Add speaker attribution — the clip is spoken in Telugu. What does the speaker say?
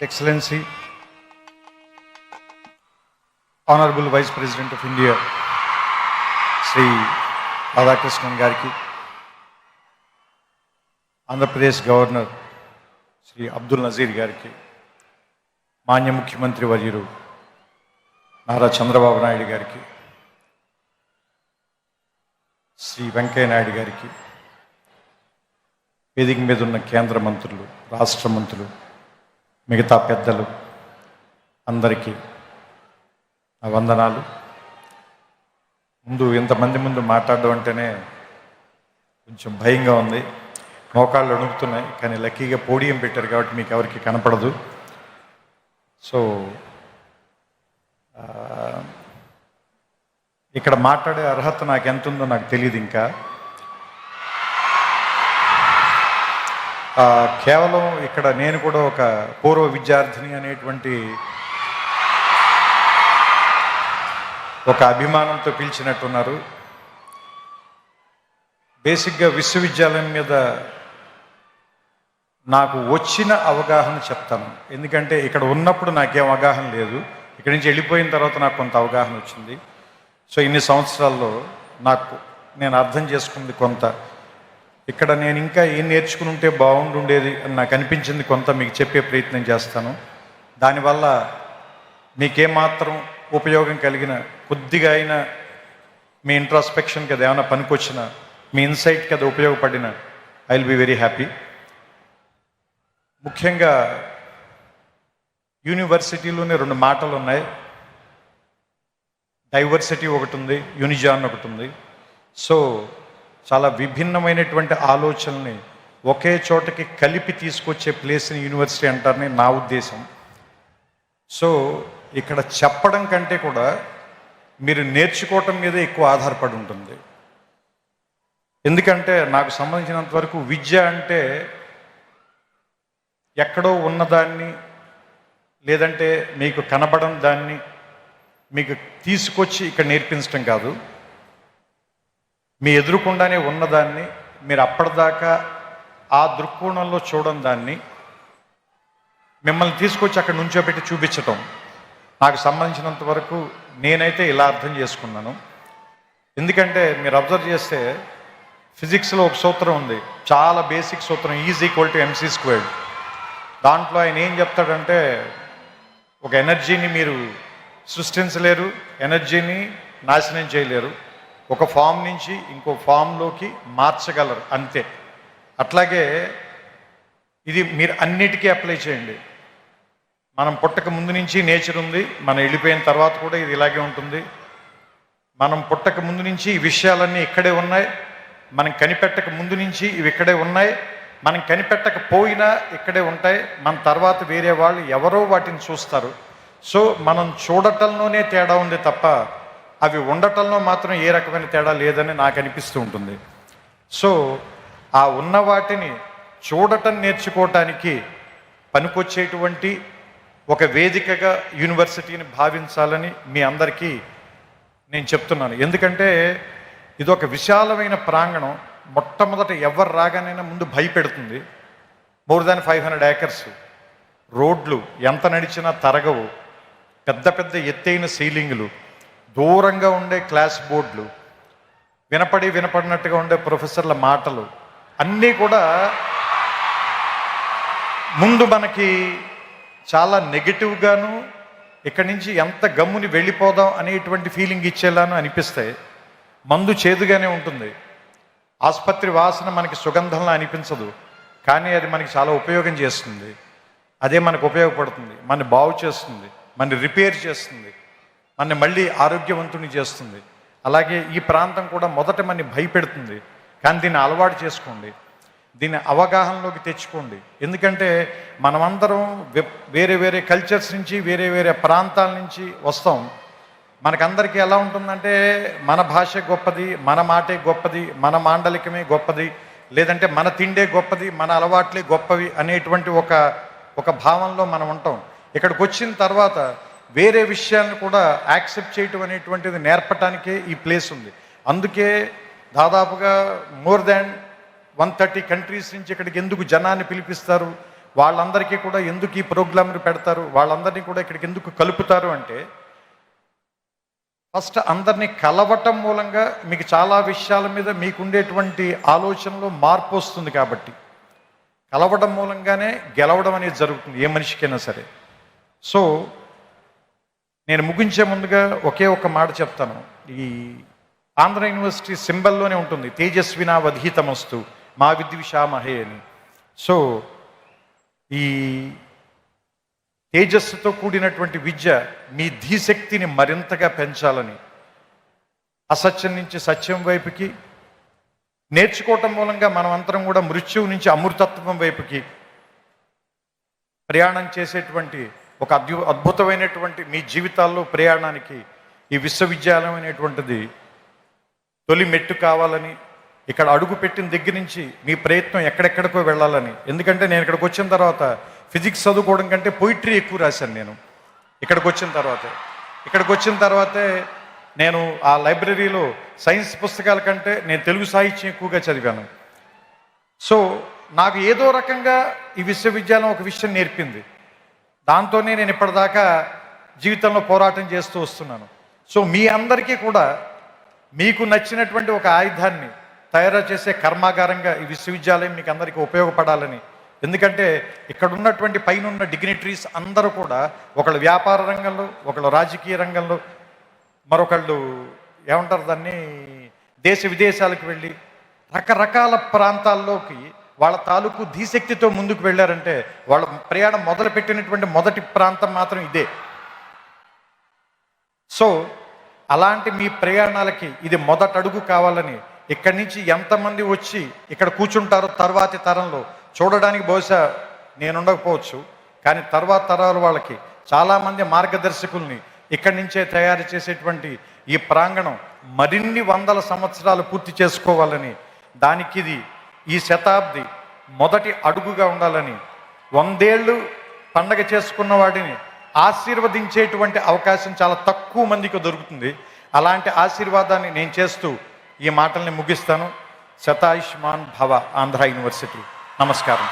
Speaker 1: Excellency, Honorable Vice President of India, Sri Radhakrishnan Gariki, Andhra Pradesh Governor, Sri Abdul Nazir Gariki, Manya Mukhyamantri Varyaru, Nara Chandrababu Naidu Gariki, Sri Venkaya Naidu Gariki, వేదిక మీద ఉన్న కేంద్ర మంత్రులు, రాష్ట్ర మంత్రులు, మిగతా పెద్దలు అందరికీ నా వందనాలు. ఇంతమంది ముందు మాట్లాడడం అంటేనే కొంచెం భయంగా ఉంది, మోకాళ్ళు వణుకుతున్నాయి. కానీ లక్కీగా పోడియం పెట్టారు కాబట్టి మీకు ఎవరికి కనపడదు. సో ఇక్కడ మాట్లాడే అర్హత నాకు ఎంత ఉందో నాకు తెలియదు. ఇంకా కేవలం ఇక్కడ నేను కూడా ఒక పూర్వ విద్యార్థిని అనేటువంటి ఒక అభిమానంతో పిలిచినట్టున్నారు. బేసిక్గా విశ్వవిద్యాలయం మీద నాకు వచ్చిన అవగాహన చెప్తాను. ఎందుకంటే ఇక్కడ ఉన్నప్పుడు నాకేం అవగాహన లేదు, ఇక్కడి నుంచి వెళ్ళిపోయిన తర్వాత నాకు కొంత అవగాహన వచ్చింది. సో ఇన్ని సంవత్సరాల్లో నేను అర్థం చేసుకుంది కొంత. ఇక్కడ నేను ఇంకా ఏం నేర్చుకుని ఉంటే బాగుండుండేది అని నాకు అనిపించింది కొంత మీకు చెప్పే ప్రయత్నం చేస్తాను. దానివల్ల మీకేమాత్రం ఉపయోగం కలిగిన, కొద్దిగా అయినా మీ ఇంట్రాస్పెక్షన్కి అది ఏమైనా పనికొచ్చిన, మీ ఇన్సైట్కి అది ఉపయోగపడిన, I will be very happy. ముఖ్యంగా యూనివర్సిటీలోనే 2 మాటలు ఉన్నాయి. డైవర్సిటీ ఒకటి ఉంది, యూనిజాన్ ఒకటి ఉంది. సో చాలా విభిన్నమైనటువంటి ఆలోచనల్ని ఒకే చోటకి కలిపి తీసుకొచ్చే ప్లేస్ని యూనివర్సిటీ అంటారని నా ఉద్దేశం. సో ఇక్కడ చెప్పడం కంటే కూడా మీరు నేర్చుకోవటం మీద ఎక్కువ ఆధారపడి ఉంటుంది. ఎందుకంటే నాకు సంబంధించినంత వరకు విద్య అంటే ఎక్కడో ఉన్నదాన్ని, లేదంటే మీకు కనబడని దాన్ని మీకు తీసుకొచ్చి ఇక్కడ నేర్పించడం కాదు. మీ ఎదురుకుండానే ఉన్నదాన్ని మీరు అప్పటిదాకా ఆ దృక్కోణంలో చూడని దాన్ని మిమ్మల్ని తీసుకొచ్చి అక్కడ నుంచోబెట్టి చూపించటం నాకు సంబంధించినంత వరకు నేనైతే ఇలా అర్థం చేసుకున్నాను. ఎందుకంటే మీరు అబ్జర్వ్ చేస్తే ఫిజిక్స్లో ఒక సూత్రం ఉంది, చాలా బేసిక్ సూత్రం, E=mc². దాంట్లో ఆయన ఏం చెప్తాడంటే, ఒక ఎనర్జీని మీరు సృష్టించలేరు, ఎనర్జీని నాశనం చేయలేరు, ఒక ఫామ్ నుంచి ఇంకో ఫామ్లోకి మార్చగలరు అంతే. అట్లాగే ఇది మీరు అన్నిటికీ అప్లై చేయండి. మనం పుట్టక ముందు నుంచి నేచర్ ఉంది, మనం వెళ్ళిపోయిన తర్వాత కూడా ఇది ఇలాగే ఉంటుంది. మనం పుట్టక ముందు నుంచి ఈ విషయాలన్నీ ఇక్కడే ఉన్నాయి, మనం కనిపెట్టక ముందు నుంచి ఇవి ఇక్కడే ఉన్నాయి, మనం కనిపెట్టకపోయినా ఇక్కడే ఉంటాయి. మన తర్వాత వేరే వాళ్ళు ఎవరో వాటిని చూస్తారు. సో మనం చూడటంలోనే తేడా ఉంది తప్ప అవి ఉండటంలో మాత్రం ఏ రకమైన తేడా లేదని నాకు అనిపిస్తూ ఉంటుంది. సో ఆ ఉన్న వాటిని చూడటం నేర్చుకోవటానికి పనికొచ్చేటువంటి ఒక వేదికగా యూనివర్సిటీని భావించాలని మీ అందరికీ నేను చెప్తున్నాను. ఎందుకంటే ఇది ఒక విశాలమైన ప్రాంగణం. మొట్టమొదట ఎవరు రాగానైనా ముందు భయపెడుతుంది. మోర్ దాన్ 500 acres, రోడ్లు ఎంత నడిచినా తరగవు, పెద్ద పెద్ద ఎత్తైన సీలింగులు, దూరంగా ఉండే క్లాస్ బోర్డులు, వినపడినట్టుగా ఉండే ప్రొఫెసర్ల మాటలు అన్నీ కూడా ముందు మనకి చాలా నెగిటివ్గాను, ఇక్కడి నుంచి ఎంత గమ్ముని వెళ్ళిపోదాం అనేటువంటి ఫీలింగ్ ఇచ్చేలాను అనిపిస్తాయి. మందు చేదుగానే ఉంటుంది, ఆసుపత్రి వాసన మనకి సుగంధంలా అనిపించదు, కానీ అది మనకి చాలా ఉపయోగం చేస్తుంది. అదే మనకు ఉపయోగపడుతుంది, మన బాగు చేస్తుంది, మన రిపేర్ చేస్తుంది, మన మళ్ళీ ఆరోగ్యవంతుని చేస్తుంది. అలాగే ఈ ప్రాంతం కూడా మొదట మనని భయపెడుతుంది, కానీ దీన్ని అలవాటు చేసుకోండి, దీన్ని అవగాహనలోకి తెచ్చుకోండి. ఎందుకంటే మనమందరం వేరే వేరే కల్చర్స్ నుంచి, వేరే వేరే ప్రాంతాల నుంచి వస్తాం. మనకందరికీ ఎలా ఉంటుందంటే మన భాష గొప్పది, మన మాటే గొప్పది, మన మాండలికమే గొప్పది, లేదంటే మన తిండే గొప్పది, మన అలవాట్లే గొప్పవి అనేటువంటి ఒక భావంలో మనం ఉంటాం. ఇక్కడికి వచ్చిన తర్వాత వేరే విషయాలను కూడా యాక్సెప్ట్ చేయటం అనేటువంటిది నేర్పటానికే ఈ ప్లేస్ ఉంది. అందుకే దాదాపుగా మోర్ దాన్ 130 కంట్రీస్ నుంచి ఇక్కడికి ఎందుకు జనాన్ని పిలిపిస్తారు, వాళ్ళందరికీ కూడా ఎందుకు ఈ ప్రోగ్రాంలు పెడతారు, వాళ్ళందరినీ కూడా ఇక్కడికి ఎందుకు కలుపుతారు అంటే, ఫస్ట్ అందరినీ కలవటం మూలంగా మీకు చాలా విషయాల మీద మీకుండేటువంటి ఆలోచనలో మార్పు వస్తుంది. కాబట్టి కలవడం మూలంగానే గెలవడం అనేది జరుగుతుంది ఏ మనిషికైనా సరే. సో నేను ముగించే ముందుగా ఒకే ఒక మాట చెప్తాను. ఈ ఆంధ్ర యూనివర్సిటీ సింబల్లోనే ఉంటుంది, తేజస్వినా వధీతమస్తు మా విద్విషామహే అని. సో ఈ తేజస్సుతో కూడినటువంటి విద్య మీ ధీశక్తిని మరింతగా పెంచాలని, అసత్యం నుంచి సత్యం వైపుకి నేర్చుకోవటం మూలంగా మనం అందరం కూడా మృత్యువు నుంచి అమృతత్వం వైపుకి ప్రయాణం చేసేటువంటి ఒక అద్భుతమైనటువంటి మీ జీవితాల్లో ప్రయాణానికి ఈ విశ్వవిద్యాలయం అనేటువంటిది తొలి మెట్టు కావాలని, ఇక్కడ అడుగు పెట్టిన దగ్గర నుంచి మీ ప్రయత్నం ఎక్కడెక్కడికో వెళ్ళాలని. ఎందుకంటే నేను ఇక్కడికి వచ్చిన తర్వాత ఫిజిక్స్ చదువుకోవడం కంటే పోయిటరీ ఎక్కువ రాశాను. నేను ఇక్కడికి వచ్చిన తర్వాతే నేను ఆ లైబ్రరీలో సైన్స్ పుస్తకాల కంటే నేను తెలుగు సాహిత్యం ఎక్కువగా చదివాను. సో నాకు ఏదో రకంగా ఈ విశ్వవిద్యాలయం ఒక విషయం నేర్పింది. దాంతోనే నేను ఇప్పటిదాకా జీవితంలో పోరాటం చేస్తూ వస్తున్నాను. సో మీ అందరికీ కూడా మీకు నచ్చినటువంటి ఒక ఆయుధాన్ని తయారు చేసే కర్మాగారంగా ఈ విశ్వవిద్యాలయం మీకు అందరికీ ఉపయోగపడాలని. ఎందుకంటే ఇక్కడ ఉన్నటువంటి పైన ఉన్న డిగ్నిటరీస్ అందరూ కూడా ఒకళ్ళు వ్యాపార రంగంలో, ఒకళ్ళు రాజకీయ రంగంలో, మరొకళ్ళు ఏమంటారు దాన్ని దేశ విదేశాలకు వెళ్ళి రకరకాల ప్రాంతాల్లోకి వాళ్ళ తాలూకు ధీశక్తితో ముందుకు వెళ్ళారంటే వాళ్ళ ప్రయాణం మొదలుపెట్టినటువంటి మొదటి ప్రాంతం మాత్రం ఇదే. సో అలాంటి మీ ప్రయాణాలకి ఇది మొదటి అడుగు కావాలని, ఇక్కడి నుంచి ఎంతమంది వచ్చి ఇక్కడ కూర్చుంటారో తర్వాతి తరంలో చూడడానికి బహుశా నేను ఉండకపోవచ్చు, కానీ తర్వాత తరాల వాళ్ళకి చాలామంది మార్గదర్శకుల్ని ఇక్కడి నుంచే తయారు చేసేటువంటి ఈ ప్రాంగణం మరిన్ని వందల సంవత్సరాలు పూర్తి చేసుకోవాలని, దానికి ఇది ఈ శతాబ్ది మొదటి అడుగుగా ఉండాలని, 100 ఏళ్ళు పండగ చేసుకున్న వాడిని ఆశీర్వదించేటువంటి అవకాశం చాలా తక్కువ మందికి దొరుకుతుంది. అలాంటి ఆశీర్వాదాన్ని నేను చేస్తూ ఈ మాటల్ని ముగిస్తాను. శతాయుష్మాన్ భవ ఆంధ్ర యూనివర్సిటీ. నమస్కారం.